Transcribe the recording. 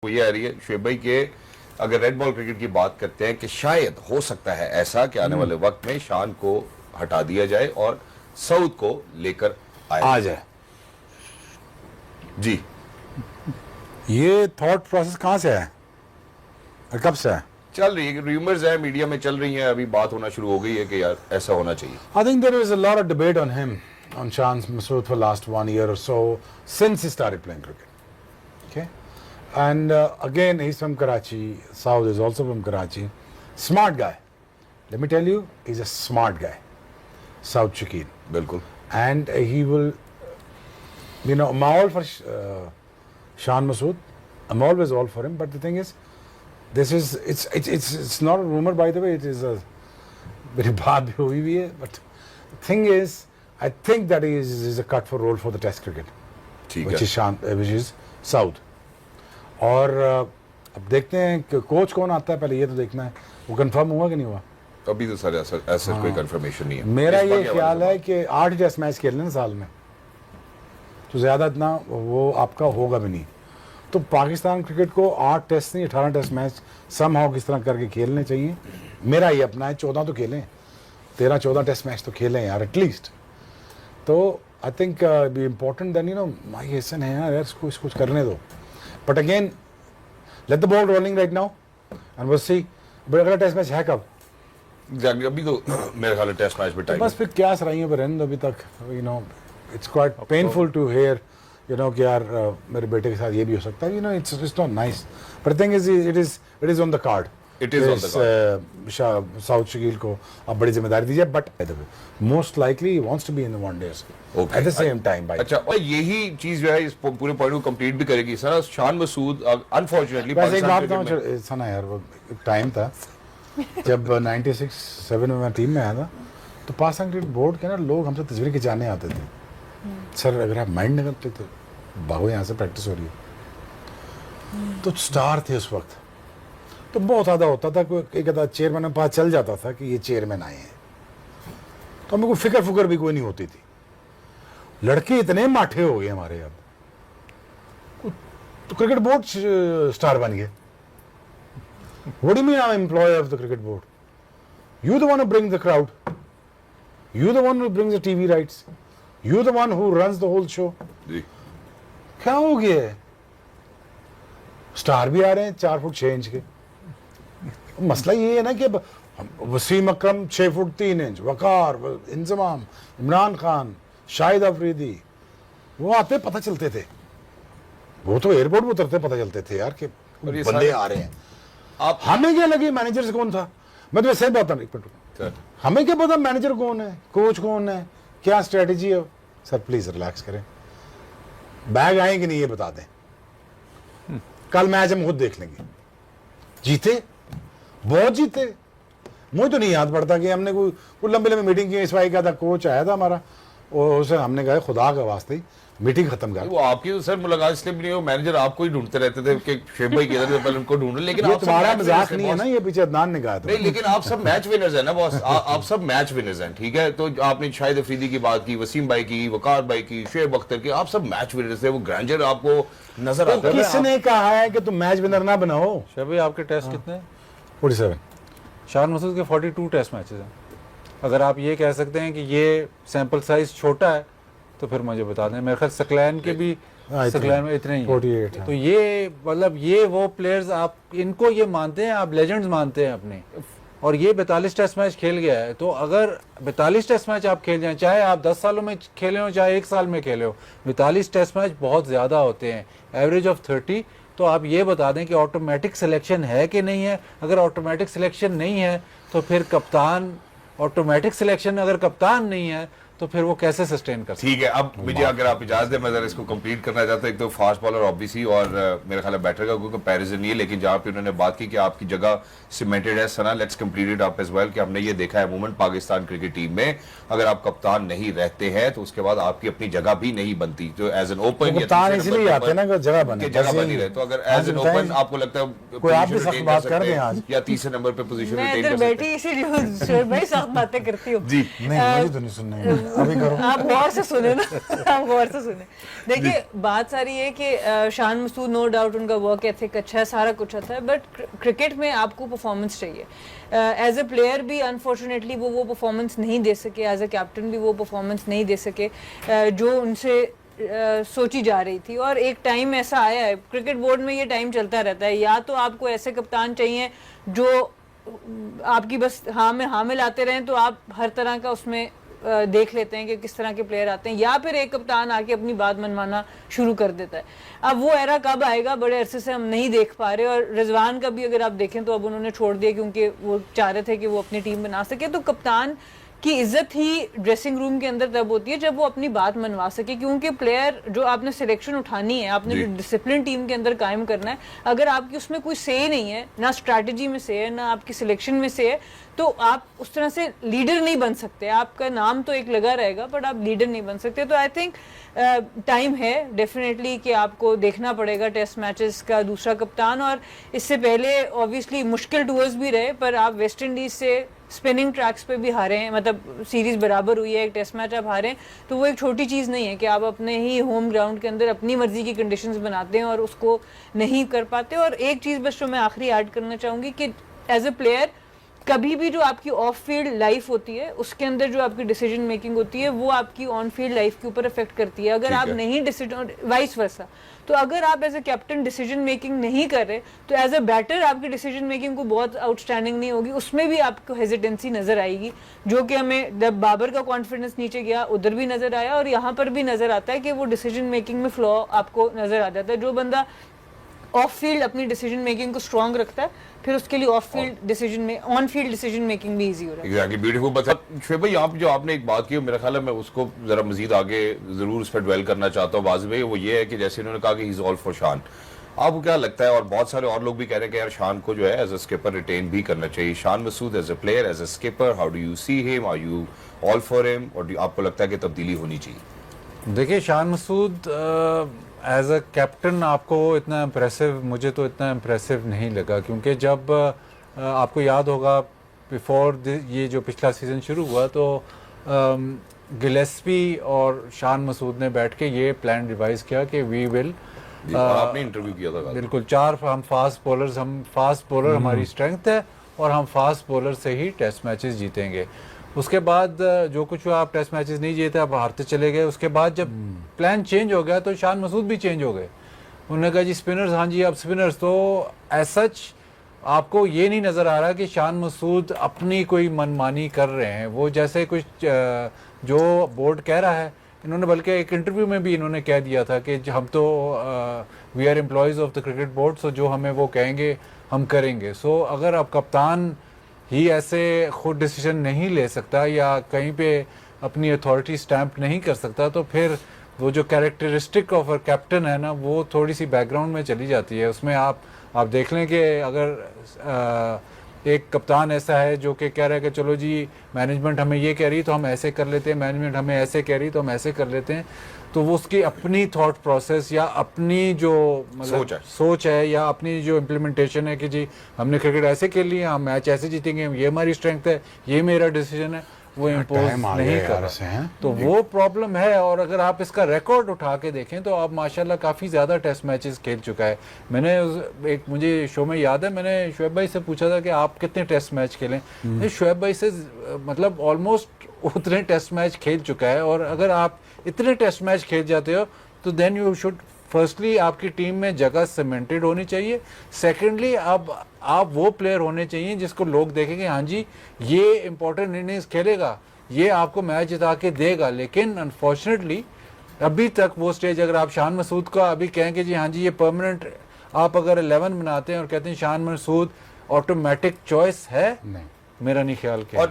वो ये आ रही है शुएब भाई के अगर रेड बॉल क्रिकेट की बात करते हैं कि शायद हो सकता है ऐसा कि आने वाले वक्त में शान को हटा दिया जाए और सऊद को लेकर आ जाए। जी, ये थॉट प्रोसेस कहाँ से है और कब से है? चल रही है, रूमर्स है, मीडिया में चल रही है, अभी बात होना शुरू हो गई है कि यार ऐसा होना चाहिए। I think there is a lot of debate on him, on Shan Masood for last 1 year or so since he started playing cricket. Okay, and again he's from Karachi. Saud is also from Karachi. Smart guy. Let me tell you, he's a smart guy. Saud Shakir. बिल्कुल। And he will, you know, I'm all for Shan Masood. I'm always all for him. But the thing is, this is it's not a rumor, by the way. It is a very bad हुई है. But the thing is, I think that he is a cut for role for the Test cricket, ठीक which है। is which is Saud. और अब देखते हैं कि coach कौन आता है, पहले ये तो देखना है वो कंफर्म हुआ कि नहीं हुआ। अभी तो सर ऐसा कोई कंफर्मेशन नहीं है। मेरा इस ये बात के ख्याल हवाले है कि 8 टेस्ट मैच खेलने साल में तो ज़्यादा इतना वो आपका होगा भी नहीं। तो पाकिस्तान क्रिकेट को 8 टेस्ट नहीं 18 टेस्ट मैच समहाउ किस तरह करके खेलने चाहिए। मेरा ये अपना है, 14 तो खेलें, 13-14 टेस्ट मैच तो खेलें यार एटलीस्ट। तो I think be important then you know my Hesson है यार, इसको कुछ करने दो। But again let the ball rolling right now and will see. But अगला टेस्ट मैच है कब? एग्जैक्टली, अभी तो मेरे ख्याल है टेस्ट मैच में टाइम बस फिर क्या सराइयों पर रहने दो अभी तक। You know it's quite painful to hear you know कि यार मेरे बेटे के साथ ये भी हो सकता है। You know it's not nice. But thing is it is on the card. It is on the card. Saud Shakeel को अब बड़ी जिम्मेदारी दीजिए। But most likely wants to be in the one days at the same time. अच्छा, और यही चीज जो है इस पूरे पॉइंट को कंप्लीट भी करेगी सर। शान मसूद अनफॉर्चुनेटली बस एक बात कहूँ सना यार, वो एक टाइम था जब 96-7 में मैं टीम में आया था तो पाकिस्तान क्रिकेट बोर्ड के ना लोग हमसे तस्वीरें खिंचाने आते थे। सर अगर आप माइंड नहीं करते तो भागो यहाँ से, प्रैक्टिस हो रही है। तो स्टार थे उस वक्त, तो बहुत ज़्यादा होता था। कोई एक आधा चेयरमैन के पास चल जाता था कि ये चेयरमैन आए हैं, तो हमें कोई फिक्र फुकर भी कोई नहीं होती थी। लड़के इतने माठे हो गए हमारे अब, तो क्रिकेट बोर्ड स्टार बन गए। What do you mean I'm employee of the cricket board? You the one who brings the crowd. You the one who brings the TV rights. You the one who runs the whole show. जी, क्या हो गया है? Star भी आ रहे हैं 4 foot 6 inch के। मसला ये है ना कि वसीम अकरम 6 फुट 3 इंच, वकार, इंजमाम, इमरान खान, शाहिद अफरीदी, वो आते पता चलते थे। वो तो एयरपोर्ट में उतरते पता चलते थे यार कि और ये बंदे आ रहे हैं। आप हमें क्या लगे मैनेजर से कौन था? मैं तो सही बात है, एक मिनट, सर हमें क्या पता मैनेजर कौन है, कोच कौन है, क्या स्ट्रेटेजी है। सर प्लीज रिलैक्स करें, बैग आए कि नहीं ये बता दें। कल मैच हम खुद देख लेंगे। जीते, बहुत जीते। मुझे तो नहीं याद पड़ता कि हमने कोई लंबे लंबे मीटिंग की। इस का था कोच आया था हमारा, और उसे हमने कहा खुदा के वास्ते ही मीटिंग खत्म कर। वो आपकी तो सर मुलाकात इसलिए भी नहीं हो, मैनेजर आपको ही ढूंढते रहते थे कि शुएब भाई किधर है, पहले उनको ढूंढ रहे। लेकिन ये आप सब तुम्हारा match मजाक winners नहीं है हैं, ना, ये पीछे अदनान ने कहा था। नहीं, लेकिन आप सब मैच विनर्स हैं ना बॉस। आप सब मैच विनर्स हैं, ठीक है। तो आपने शाहिद अफरीदी की बात की, वसीम भाई की, वकार भाई की, शुएब अख्तर की, आप सब मैच विनर्स थे। वो ग्रैंडर आपको नजर आता है। किसने कहा है कि तुम मैच विनर ना बनाओ? शाह भाई आपके टेस्ट कितने हैं? 47। शान मसूद के 42 टेस्ट मैचेस हैं। अगर आप ये कह सकते हैं कि ये सैंपल साइज छोटा है तो फिर मुझे बता दें। मेरे ख्याल सकलैन के भी सकलैन में इतने ही 48 हैं। तो ये मतलब ये वो प्लेयर्स आप इनको ये मानते हैं, आप लेजेंड्स मानते हैं अपने। और ये 42 टेस्ट मैच खेल गया है। तो अगर 42 टेस्ट मैच आप खेल जाएं, चाहे आप 10 सालों में खेले हो चाहे 1 साल में खेले हो, 42 टेस्ट मैच बहुत ज़्यादा होते हैं, एवरेज ऑफ 30। तो आप ये बता दें कि ऑटोमेटिक सिलेक्शन है कि नहीं है। अगर ऑटोमेटिक सिलेक्शन नहीं है तो फिर कप्तान, ऑटोमेटिक सिलेक्शन अगर कप्तान नहीं है तो फिर वो कैसे सस्टेन कर सकते? ठीक है। अब मुझे अगर आप इजाजत दें, मैं जरा इसको कंप्लीट करना चाहता हूँ। एक तो फास्ट बॉलर ऑब्वियसली, और मेरे ख्याल में बैटर का कोई कंपैरिजन नहीं है। लेकिन जहाँ पे उन्होंने बात की कि आपकी जगह सीमेंटेड है, Sana let's complete it up as well, कि हमने ये देखा है मूवमेंट पाकिस्तान क्रिकेट टीम में, अगर आप कप्तान नहीं रहते हैं तो उसके बाद आपकी अपनी जगह भी नहीं बनती। जो एज एन ओपन कप्तान इसलिए आते हैं ना कि जगह बने, जगह बनी रहे। तो अगर एज एन ओपन आपको लगता है कोई आप भी position सख्त retain बात कर कर सकते दें हैं, आज। या तीसरे नंबर पे पोजीशन मैं रिटेन इधर कर सकते बैठी इसीलिए शुएब भाई सख्त बातें करती हूँ। जी, नहीं मुझे तो नहीं सुनना है। अभी करो। आप गौर से सुने ना, आप गौर से सुने। देखिए बात सारी है कि शान मसूद नो डाउट उनका वर्क एथिक अच्छा है, सारा कुछ अच्छा है, बट क्रिकेट में आपको परफॉर्मेंस चाहिए। एज ए प्लेयर भी अनफॉर्चुनेटली वो परफॉर्मेंस नहीं दे सके, एज ए कैप्टन भी वो परफॉर्मेंस नहीं दे सके जो उनसे सोची जा रही थी। और एक टाइम ऐसा आया है, क्रिकेट बोर्ड में ये टाइम चलता रहता है, या तो आपको ऐसे कप्तान चाहिए जो आपकी बस हाँ में हाँ मिलाते रहें, तो आप हर तरह का उसमें देख लेते हैं कि किस तरह के प्लेयर आते हैं, या फिर एक कप्तान आके अपनी बात मनवाना शुरू कर देता है। अब वो एरा कब आएगा, बड़े अरसे से हम नहीं देख पा रहे। और रिजवान का भी अगर आप देखें तो अब उन्होंने छोड़ दिया क्योंकि वो चाह रहे थे कि वो अपनी टीम बना सके। तो कप्तान की इज्जत ही ड्रेसिंग रूम के अंदर तब होती है जब वो अपनी बात मनवा सके, क्योंकि प्लेयर जो आपने सिलेक्शन उठानी है, आपने जो डिसिप्लिन टीम के अंदर कायम करना है, अगर आपकी उसमें कोई से नहीं है, ना स्ट्रैटेजी में से है, ना आपकी सिलेक्शन में से है, तो आप उस तरह से लीडर नहीं बन सकते। आपका नाम तो एक लगा रहेगा बट आप लीडर नहीं बन सकते। तो आई थिंक टाइम है डेफिनेटली कि आपको देखना पड़ेगा टेस्ट मैचेस का दूसरा कप्तान। और इससे पहले ऑब्वियसली मुश्किल टूर्स भी रहे, पर आप वेस्ट इंडीज से स्पिनिंग ट्रैक्स पे भी हारे हैं, मतलब सीरीज बराबर हुई है, एक टेस्ट मैच आप हारे हैं, तो वो एक छोटी चीज़ नहीं है कि आप अपने ही होम ग्राउंड के अंदर अपनी मर्जी की कंडीशंस बनाते हैं और उसको नहीं कर पाते। और एक चीज़ बस जो मैं आखिरी ऐड करना चाहूँगी कि एज ए प्लेयर कभी भी जो आपकी ऑफ फील्ड लाइफ होती है उसके अंदर जो आपकी डिसीजन मेकिंग होती है वो आपकी ऑन फील्ड लाइफ के ऊपर इफेक्ट करती है। अगर आप नहीं डिसीजन, वाइस वर्सा, तो अगर आप as a captain decision making नहीं कर रहे तो एज ए बैटर आपकी डिसीजन मेकिंग को बहुत आउटस्टैंडिंग नहीं होगी, उसमें भी आपको हेजिटेंसी नजर आएगी, जो कि हमें जब बाबर का कॉन्फिडेंस नीचे गया उधर भी नजर आया और यहाँ पर भी नजर आता है कि वो डिसीजन मेकिंग में फ्लॉ आपको नजर आ जाता है। जो बंदा ऑफ फील्ड अपनी डिसीजन मेकिंग को स्ट्रॉन्ग रखता है, फिर उसके लिए ऑफ फील्ड डिसीजन में ऑन फील्ड डिसीजन मेकिंग भी इजी हो रहा है। Exactly, beautiful. बस शुएब भाई, आप जो आपने एक बात की, मेरा ख्याल है मैं उसको जरा मजीद आगे जरूर उस पर ड्वेल करना चाहता हूँ वाज़ भाई। वो ये है कि जैसे उन्होंने कहा कि ही इज ऑल फॉर शान, आपको क्या लगता है, और बहुत सारे और लोग भी कह रहे हैं कि यार शान को जो है एज अ स्किपर रिटेन भी करना चाहिए। Shan Masood as a player, as a skipper, how do you see him, are you all for him, और आपको लगता है कि तब्दीली होनी चाहिए? देखिए शान मसूद एज अ कैप्टन आपको इतना इम्प्रेसिव, मुझे तो इतना इम्प्रेसिव नहीं लगा, क्योंकि जब आपको याद होगा बिफोर ये जो पिछला सीज़न शुरू हुआ तो गिलेस्पी और शान मसूद ने बैठ के ये प्लान रिवाइज किया कि वी विल, आपने इंटरव्यू किया था बिल्कुल, हम फास्ट बॉलर हमारी स्ट्रेंथ है और हम फास्ट बॉलर से ही टेस्ट मैचेस जीतेंगे। उसके बाद जो कुछ हुआ, आप टेस्ट मैचेस नहीं जीते, आप हारते चले गए। उसके बाद जब प्लान चेंज हो गया तो शान मसूद भी चेंज हो गए। उन्होंने कहा जी स्पिनर्स, हाँ जी अब स्पिनर्स। तो एज सच आपको ये नहीं नज़र आ रहा कि शान मसूद अपनी कोई मनमानी कर रहे हैं, वो जैसे कुछ जो बोर्ड कह रहा है, इन्होंने बल्कि एक इंटरव्यू में भी इन्होंने कह दिया था कि हम तो we are employees of the cricket board, so जो हमें वो कहेंगे हम करेंगे। सो अगर आप कप्तान ही ऐसे खुद डिसीजन नहीं ले सकता या कहीं पे अपनी अथॉरिटी स्टैंप नहीं कर सकता, तो फिर वो जो कैरेक्टरिस्टिक ऑफ अ कैप्टन है ना, वो थोड़ी सी बैकग्राउंड में चली जाती है। उसमें आप देख लें कि अगर एक कप्तान ऐसा है जो कि कह रहा है कि चलो जी मैनेजमेंट हमें ये कह रही है तो हम ऐसे कर लेते हैं, मैनेजमेंट हमें ऐसे कह रही है तो हम ऐसे कर लेते हैं, तो वो उसकी अपनी थॉट प्रोसेस या अपनी जो मतलब सोच है या अपनी जो इम्प्लीमेंटेशन है कि जी हमने क्रिकेट ऐसे खेल लिया, हम मैच ऐसे जीतेंगे, ये हमारी स्ट्रेंथ है, ये मेरा डिसीजन है, वो इम्पोज नहीं कर रहा, तो वो प्रॉब्लम है। और अगर आप इसका रिकॉर्ड उठा के देखें तो आप माशाल्लाह काफ़ी ज़्यादा टेस्ट मैचेस खेल चुका है। मैंने एक मुझे शो में याद है, मैंने शुएब भाई से पूछा था कि आप कितने टेस्ट मैच खेलें, शुएब भाई से मतलब ऑलमोस्ट उतने टेस्ट मैच खेल चुका है। और अगर आप इतने टेस्ट मैच खेल जाते हो तो देन यू शुड, फर्स्टली आपकी टीम में जगह सीमेंटेड होनी चाहिए, सेकेंडली आप वो प्लेयर होने चाहिए जिसको लोग देखेंगे हाँ जी ये इंपॉर्टेंट इनिंग्स खेलेगा, ये आपको मैच जिता के देगा। लेकिन अनफॉर्चुनेटली अभी तक वो स्टेज, अगर आप शान मसूद का अभी कहें कि जी हाँ जी ये परमानेंट, आप अगर 11 बनाते हैं और कहते हैं शान मसूद ऑटोमेटिक चॉइस है, नहीं, मेरा नहीं ख्याल। क्या